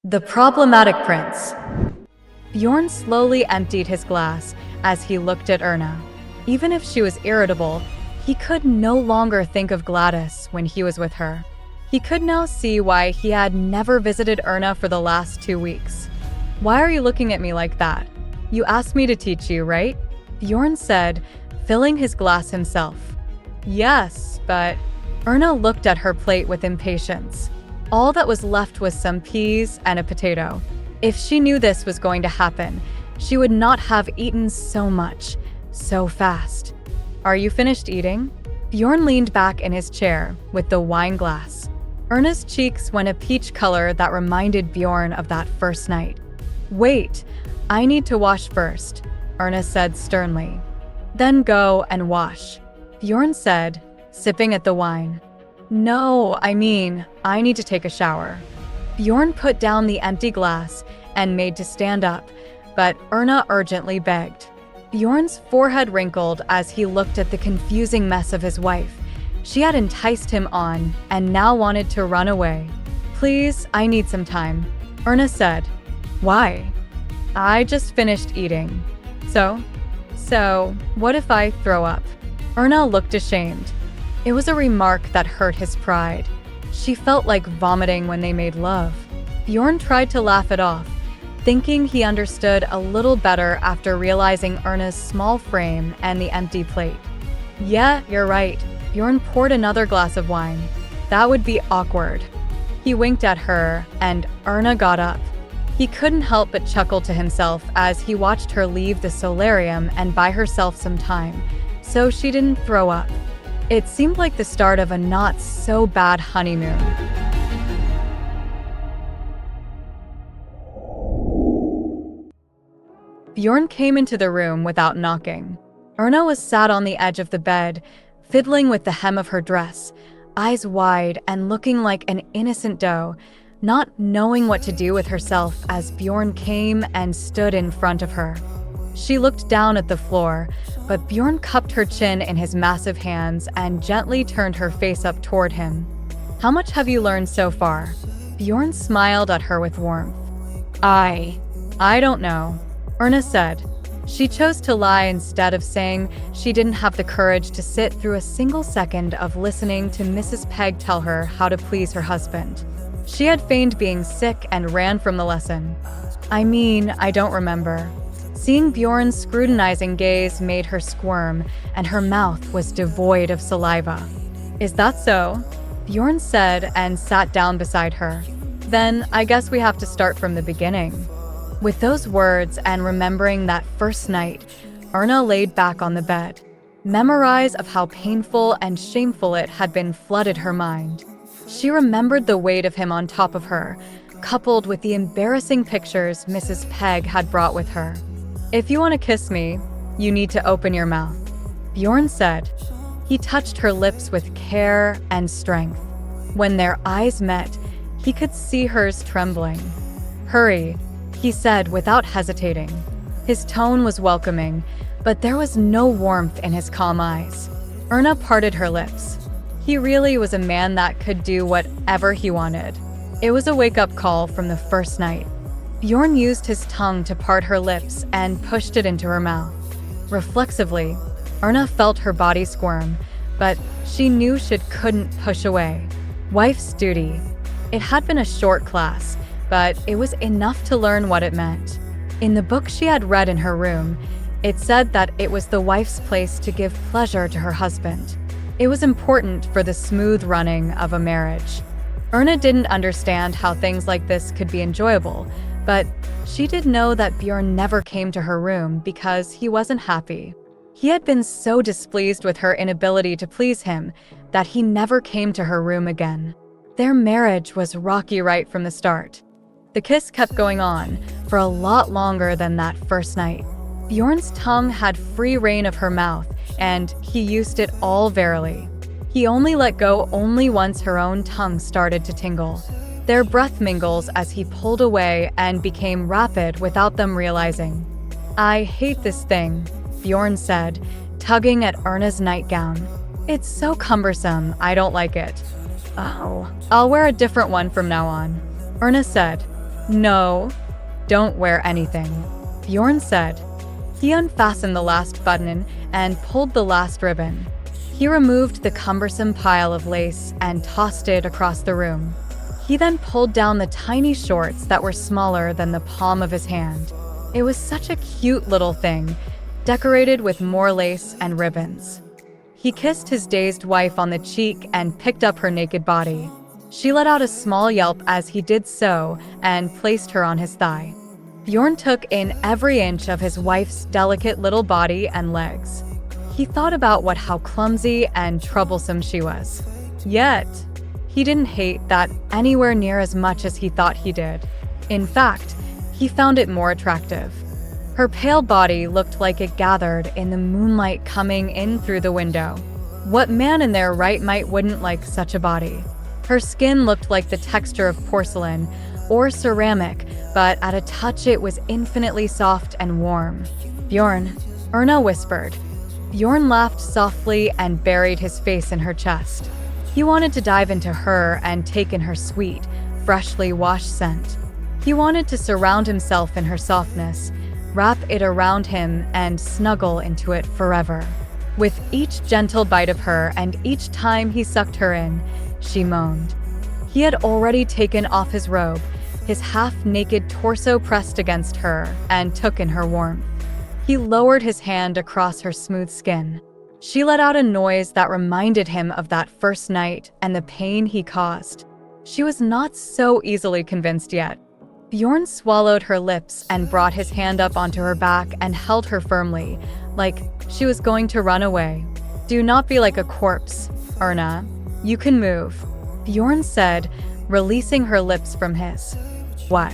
The problematic prince. Bjorn slowly emptied his glass as he looked at Erna. Even if she was irritable, he could no longer think of Gladys when he was with her. He could now see why he had never visited Erna for the last 2 weeks. "Why are you looking at me like that? You asked me to teach you, right?" Bjorn said, filling his glass himself. "Yes, but..." Erna looked at her plate with impatience. All that was left was some peas and a potato. If she knew this was going to happen, she would not have eaten so much, so fast. "Are you finished eating?" Bjorn leaned back in his chair with the wine glass. Erna's cheeks went a peach color that reminded Bjorn of that first night. "Wait, I need to wash first," Erna said sternly. "Then go and wash," Bjorn said, sipping at the wine. "No, I need to take a shower." Bjorn put down the empty glass and made to stand up, but Erna urgently begged. Bjorn's forehead wrinkled as he looked at the confusing mess of his wife. She had enticed him on and now wanted to run away. "Please, I need some time," Erna said. "Why?" "I just finished eating." So, what if I throw up?" Erna looked ashamed. It was a remark that hurt his pride. She felt like vomiting when they made love. Bjorn tried to laugh it off, thinking he understood a little better after realizing Erna's small frame and the empty plate. "Yeah, you're right." Bjorn poured another glass of wine. "That would be awkward." He winked at her, and Erna got up. He couldn't help but chuckle to himself as he watched her leave the solarium and buy herself some time, so she didn't throw up. It seemed like the start of a not-so-bad honeymoon. Bjorn came into the room without knocking. Erna was sat on the edge of the bed, fiddling with the hem of her dress, eyes wide and looking like an innocent doe, not knowing what to do with herself as Bjorn came and stood in front of her. She looked down at the floor, but Bjorn cupped her chin in his massive hands and gently turned her face up toward him. "How much have you learned so far?" Bjorn smiled at her with warmth. I don't know," Erna said. She chose to lie instead of saying she didn't have the courage to sit through a single second of listening to Mrs. Peg tell her how to please her husband. She had feigned being sick and ran from the lesson. I don't remember." Seeing Bjorn's scrutinizing gaze made her squirm, and her mouth was devoid of saliva. "Is that so?" Bjorn said and sat down beside her. "Then I guess we have to start from the beginning." With those words and remembering that first night, Erna laid back on the bed. Memories of how painful and shameful it had been flooded her mind. She remembered the weight of him on top of her, coupled with the embarrassing pictures Mrs. Peg had brought with her. "If you want to kiss me, you need to open your mouth," Bjorn said. He touched her lips with care and strength. When their eyes met, he could see hers trembling. "Hurry," he said without hesitating. His tone was welcoming, but there was no warmth in his calm eyes. Erna parted her lips. He really was a man that could do whatever he wanted. It was a wake-up call from the first night. Bjorn used his tongue to part her lips and pushed it into her mouth. Reflexively, Erna felt her body squirm, but she knew she couldn't push away. Wife's duty. It had been a short class, but it was enough to learn what it meant. In the book she had read in her room, it said that it was the wife's place to give pleasure to her husband. It was important for the smooth running of a marriage. Erna didn't understand how things like this could be enjoyable, but she did know that Bjorn never came to her room because he wasn't happy. He had been so displeased with her inability to please him that he never came to her room again. Their marriage was rocky right from the start. The kiss kept going on for a lot longer than that first night. Bjorn's tongue had free rein of her mouth, and he used it all verily. He only let go only once her own tongue started to tingle. Their breath mingles as he pulled away and became rapid without them realizing. "I hate this thing," Bjorn said, tugging at Erna's nightgown. "It's so cumbersome, I don't like it." "Oh, I'll wear a different one from now on," Erna said. No, don't wear anything, Bjorn said. He unfastened the last button and pulled the last ribbon. He removed the cumbersome pile of lace and tossed it across the room. He then pulled down the tiny shorts that were smaller than the palm of his hand. It was such a cute little thing, decorated with more lace and ribbons. He kissed his dazed wife on the cheek and picked up her naked body. She let out a small yelp as he did so and placed her on his thigh. Bjorn took in every inch of his wife's delicate little body and legs. He thought about how clumsy and troublesome she was. Yet, he didn't hate that anywhere near as much as he thought he did. In fact, he found it more attractive. Her pale body looked like it gathered in the moonlight coming in through the window. What man in their right mind wouldn't like such a body? Her skin looked like the texture of porcelain or ceramic, but at a touch it was infinitely soft and warm. Bjorn, Erna whispered. Bjorn laughed softly and buried his face in her chest. He wanted to dive into her and take in her sweet, freshly washed scent. He wanted to surround himself in her softness, wrap it around him, and snuggle into it forever. With each gentle bite of her and each time he sucked her in, she moaned. He had already taken off his robe, his half-naked torso pressed against her, and took in her warmth. He lowered his hand across her smooth skin. She let out a noise that reminded him of that first night and the pain he caused. She was not so easily convinced yet. Bjorn swallowed her lips and brought his hand up onto her back and held her firmly, like she was going to run away. Do not be like a corpse, Erna. You can move, Bjorn said, releasing her lips from his. What?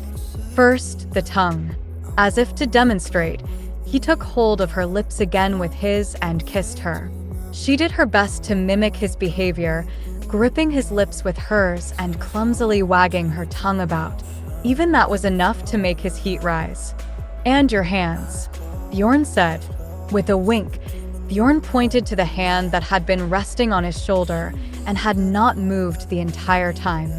First, the tongue. As if to demonstrate, he took hold of her lips again with his and kissed her. She did her best to mimic his behavior, gripping his lips with hers and clumsily wagging her tongue about. Even that was enough to make his heat rise. And your hands, Bjorn said. With a wink, Bjorn pointed to the hand that had been resting on his shoulder and had not moved the entire time.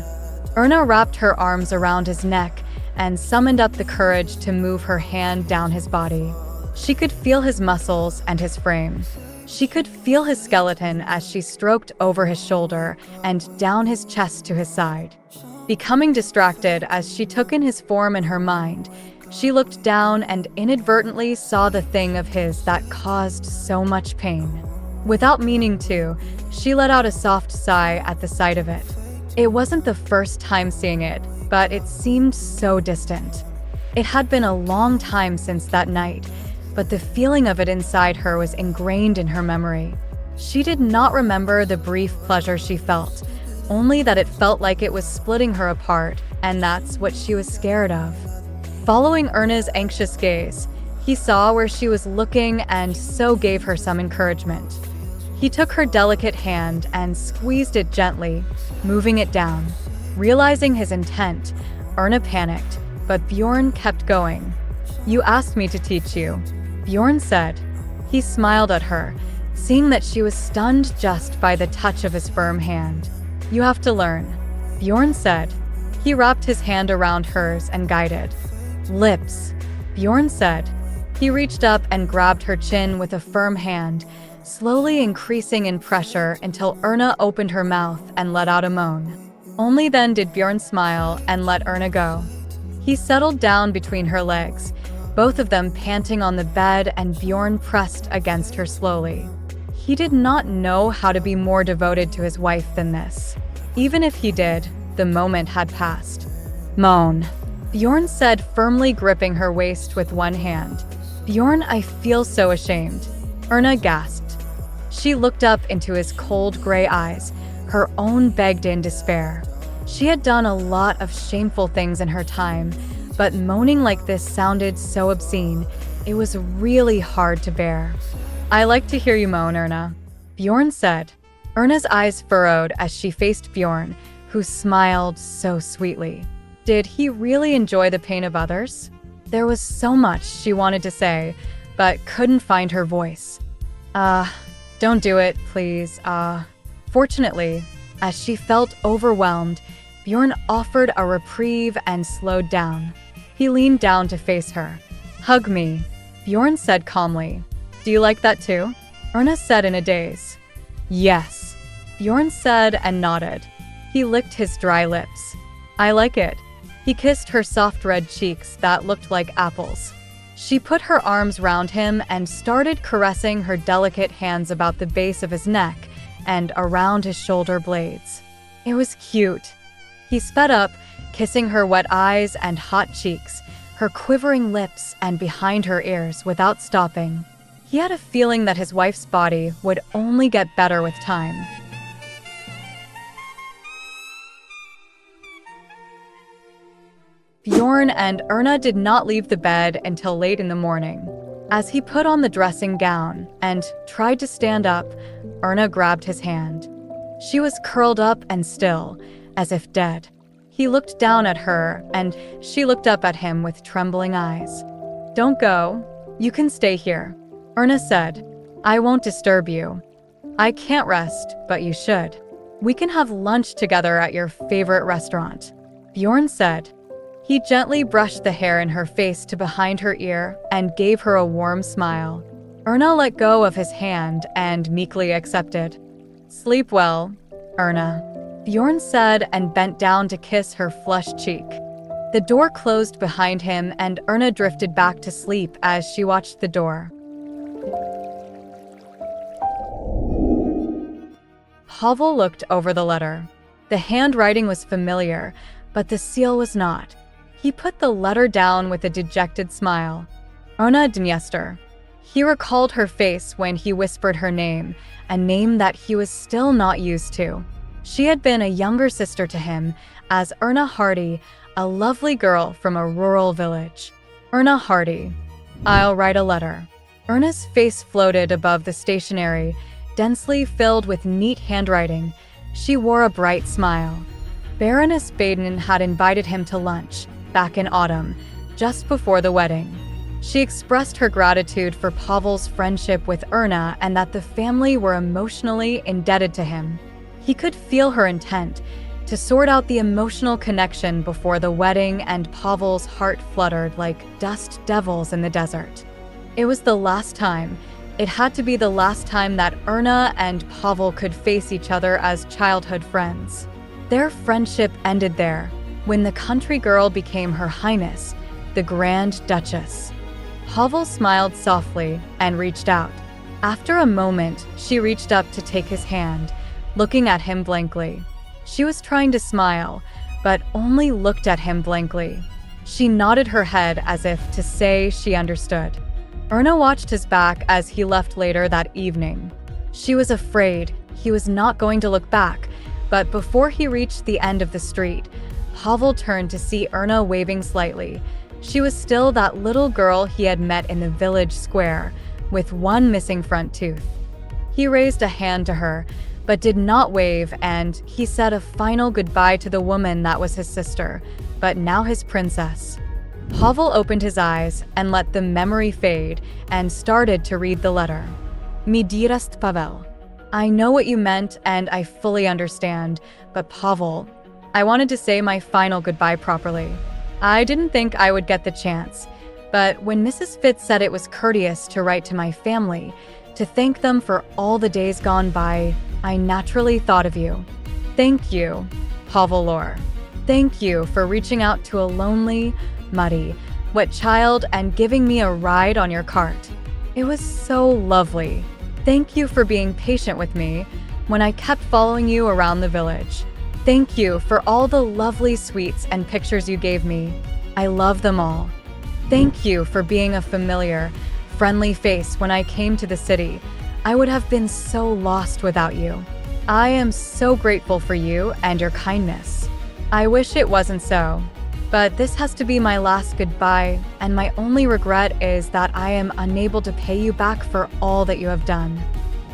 Erna wrapped her arms around his neck and summoned up the courage to move her hand down his body. She could feel his muscles and his frame. She could feel his skeleton as she stroked over his shoulder and down his chest to his side. Becoming distracted as she took in his form in her mind, she looked down and inadvertently saw the thing of his that caused so much pain. Without meaning to, she let out a soft sigh at the sight of it. It wasn't the first time seeing it, but it seemed so distant. It had been a long time since that night, but the feeling of it inside her was ingrained in her memory. She did not remember the brief pleasure she felt, only that it felt like it was splitting her apart, and that's what she was scared of. Following Erna's anxious gaze, he saw where she was looking and so gave her some encouragement. He took her delicate hand and squeezed it gently, moving it down. Realizing his intent, Erna panicked, but Bjorn kept going. You asked me to teach you, Bjorn said. He smiled at her, seeing that she was stunned just by the touch of his firm hand. You have to learn, Bjorn said. He wrapped his hand around hers and guided. Lips, Bjorn said. He reached up and grabbed her chin with a firm hand, slowly increasing in pressure until Erna opened her mouth and let out a moan. Only then did Bjorn smile and let Erna go. He settled down between her legs, both of them panting on the bed, and Bjorn pressed against her slowly. He did not know how to be more devoted to his wife than this. Even if he did, the moment had passed. Moan, Bjorn said, firmly gripping her waist with one hand. Bjorn, I feel so ashamed, Erna gasped. She looked up into his cold gray eyes, her own begged in despair. She had done a lot of shameful things in her time, but moaning like this sounded so obscene. It was really hard to bear. I like to hear you moan, Erna, Bjorn said. Erna's eyes furrowed as she faced Bjorn, who smiled so sweetly. Did he really enjoy the pain of others? There was so much she wanted to say, but couldn't find her voice. Don't do it, please. Fortunately, as she felt overwhelmed, Bjorn offered a reprieve and slowed down. He leaned down to face her. "Hug me," Bjorn said calmly. "Do you like that too?" Erna said in a daze. "Yes," Bjorn said and nodded. He licked his dry lips. "I like it." He kissed her soft red cheeks that looked like apples. She put her arms round him and started caressing her delicate hands about the base of his neck and around his shoulder blades. It was cute. He sped up, kissing her wet eyes and hot cheeks, her quivering lips and behind her ears without stopping. He had a feeling that his wife's body would only get better with time. Bjorn and Erna did not leave the bed until late in the morning. As he put on the dressing gown and tried to stand up, Erna grabbed his hand. She was curled up and still, as if dead. He looked down at her, and she looked up at him with trembling eyes. "Don't go. You can stay here," Erna said. "I won't disturb you. I can't rest, but you should. We can have lunch together at your favorite restaurant," Bjorn said. He gently brushed the hair in her face to behind her ear and gave her a warm smile. Erna let go of his hand and meekly accepted. "Sleep well, Erna," Bjorn said and bent down to kiss her flushed cheek. The door closed behind him and Erna drifted back to sleep as she watched the door. Pavel looked over the letter. The handwriting was familiar, but the seal was not. He put the letter down with a dejected smile. Erna Dniester. He recalled her face when he whispered her name, a name that he was still not used to. She had been a younger sister to him, as Erna Hardy, a lovely girl from a rural village. Erna Hardy. "I'll write a letter." Erna's face floated above the stationery, densely filled with neat handwriting. She wore a bright smile. Baroness Baden had invited him to lunch, back in autumn, just before the wedding. She expressed her gratitude for Pavel's friendship with Erna and that the family were emotionally indebted to him. He could feel her intent to sort out the emotional connection before the wedding, and Pavel's heart fluttered like dust devils in the desert. It was the last time. It had to be the last time that Erna and Pavel could face each other as childhood friends. Their friendship ended there, when the country girl became Her Highness, the Grand Duchess. Pavel smiled softly and reached out. After a moment, she reached up to take his hand, looking at him blankly. She was trying to smile, but only looked at him blankly. She nodded her head as if to say she understood. Erna watched his back as he left later that evening. She was afraid he was not going to look back, but before he reached the end of the street, Pavel turned to see Erna waving slightly. She was still that little girl he had met in the village square, with one missing front tooth. He raised a hand to her, but did not wave, and he said a final goodbye to the woman that was his sister, but now his princess. Pavel opened his eyes and let the memory fade and started to read the letter. "Mi dearest Pavel, I know what you meant and I fully understand, but Pavel, I wanted to say my final goodbye properly. I didn't think I would get the chance, but when Mrs. Fitz said it was courteous to write to my family, to thank them for all the days gone by, I naturally thought of you. Thank you, Pavel Lor. Thank you for reaching out to a lonely, muddy, wet child and giving me a ride on your cart. It was so lovely. Thank you for being patient with me when I kept following you around the village. Thank you for all the lovely sweets and pictures you gave me. I love them all. Thank you for being a familiar, friendly face when I came to the city. I would have been so lost without you. I am so grateful for you and your kindness. I wish it wasn't so, but this has to be my last goodbye, and my only regret is that I am unable to pay you back for all that you have done.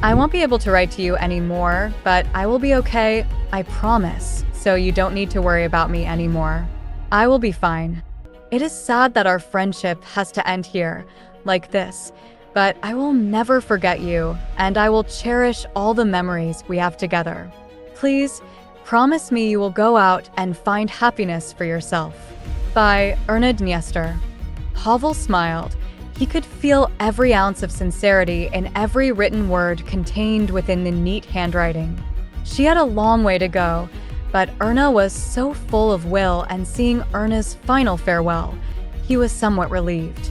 I won't be able to write to you anymore, but I will be okay, I promise, so you don't need to worry about me anymore. I will be fine. It is sad that our friendship has to end here, like this, but I will never forget you, and I will cherish all the memories we have together. Please, Promise me you will go out and find happiness for yourself. By Erna. Pavel smiled. He could feel every ounce of sincerity in every written word contained within the neat handwriting. She had a long way to go, but Erna was so full of will, and seeing Erna's final farewell, he was somewhat relieved.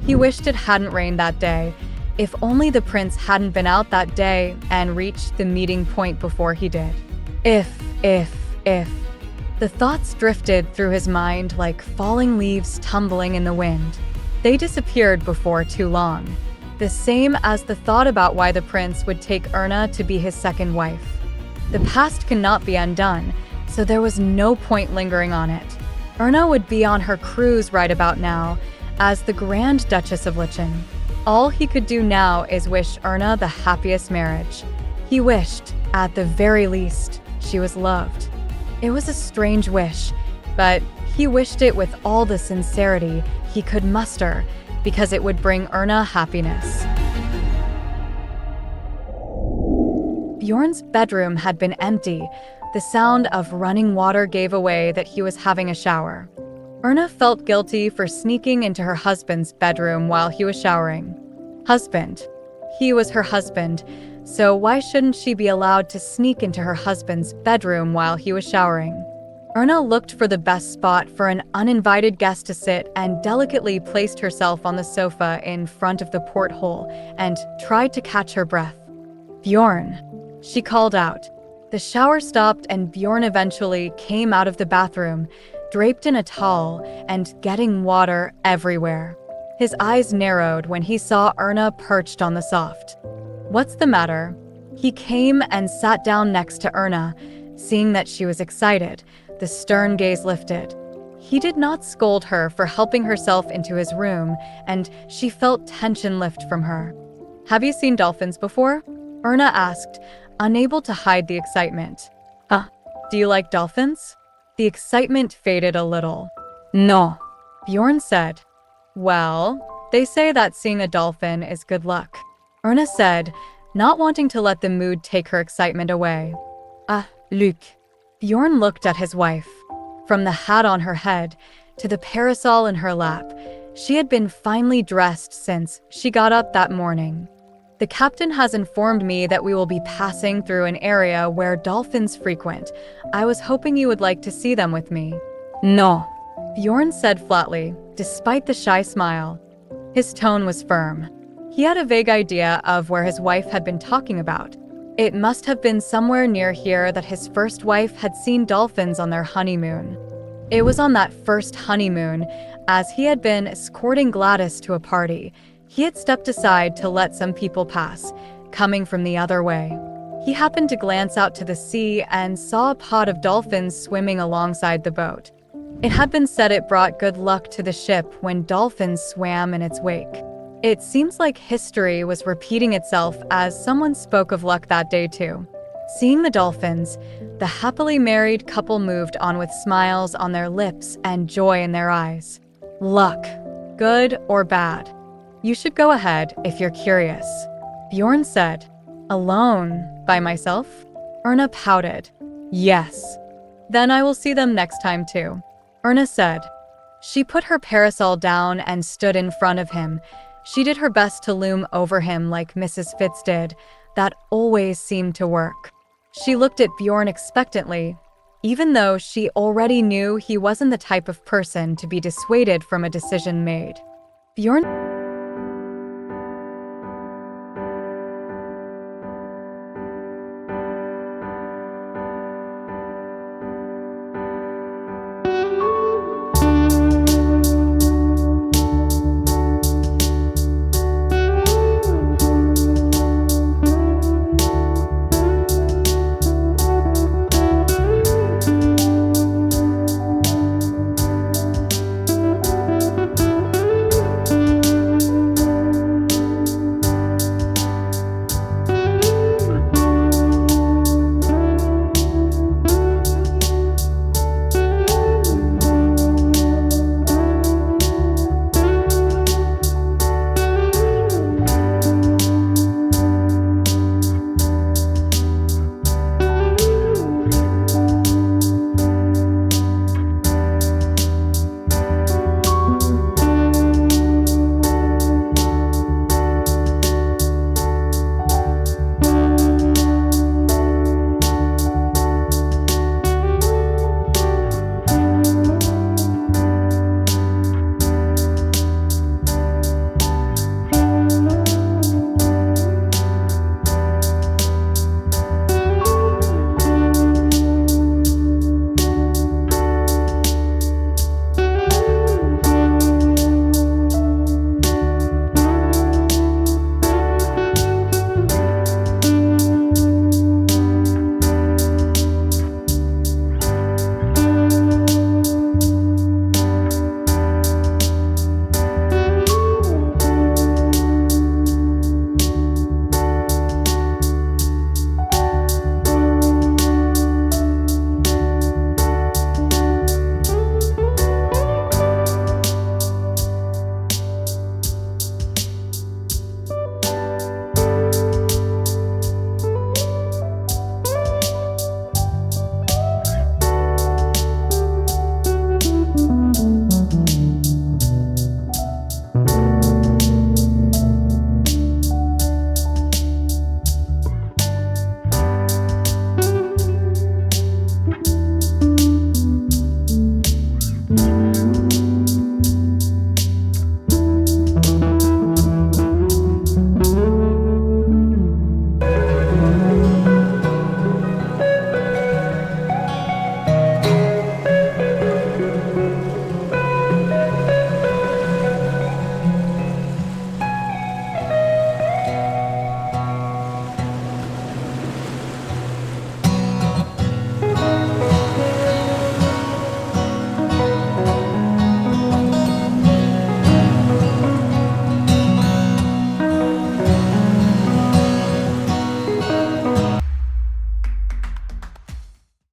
He wished it hadn't rained that day. If only the prince hadn't been out that day and reached the meeting point before he did. If. The thoughts drifted through his mind like falling leaves tumbling in the wind. They disappeared before too long, the same as the thought about why the prince would take Erna to be his second wife. The past cannot be undone, so there was no point lingering on it. Erna would be on her cruise right about now, as the Grand Duchess of Lichen. All he could do now is wish Erna the happiest marriage. He wished, at the very least, she was loved. It was a strange wish, but he wished it with all the sincerity he could muster, because it would bring Erna happiness. Bjorn's bedroom had been empty. The sound of running water gave away that he was having a shower. Erna felt guilty for sneaking into her husband's bedroom while he was showering. Husband. He was her husband, so why shouldn't she be allowed to sneak into her husband's bedroom while he was showering? Erna looked for the best spot for an uninvited guest to sit and delicately placed herself on the sofa in front of the porthole and tried to catch her breath. Bjorn, she called out. The shower stopped and Bjorn eventually came out of the bathroom, draped in a towel and getting water everywhere. His eyes narrowed when he saw Erna perched on the soft. What's the matter? He came and sat down next to Erna. Seeing that she was excited, the stern gaze lifted. He did not scold her for helping herself into his room, and she felt tension lift from her. Have you seen dolphins before? Erna asked, unable to hide the excitement. Do you like dolphins? The excitement faded a little. No, Bjorn said. Well, they say that seeing a dolphin is good luck, Erna said, not wanting to let the mood take her excitement away. Luke. Bjorn looked at his wife. From the hat on her head to the parasol in her lap, she had been finely dressed since she got up that morning. The captain has informed me that we will be passing through an area where dolphins frequent. I was hoping you would like to see them with me. No, Bjorn said flatly, despite the shy smile. His tone was firm. He had a vague idea of where his wife had been talking about. It must have been somewhere near here that his first wife had seen dolphins on their honeymoon. It was on that first honeymoon, as he had been escorting Gladys to a party. He had stepped aside to let some people pass, coming from the other way. He happened to glance out to the sea and saw a pod of dolphins swimming alongside the boat. It had been said it brought good luck to the ship when dolphins swam in its wake. It seems like history was repeating itself as someone spoke of luck that day too. Seeing the dolphins, the happily married couple moved on with smiles on their lips and joy in their eyes. Luck, good or bad. You should go ahead if you're curious, Bjorn said. Alone, by myself? Erna pouted. Yes. Then I will see them next time too, Erna said. She put her parasol down and stood in front of him. She did her best to loom over him like Mrs. Fitz did. That always seemed to work. She looked at Bjorn expectantly, even though she already knew he wasn't the type of person to be dissuaded from a decision made. Bjorn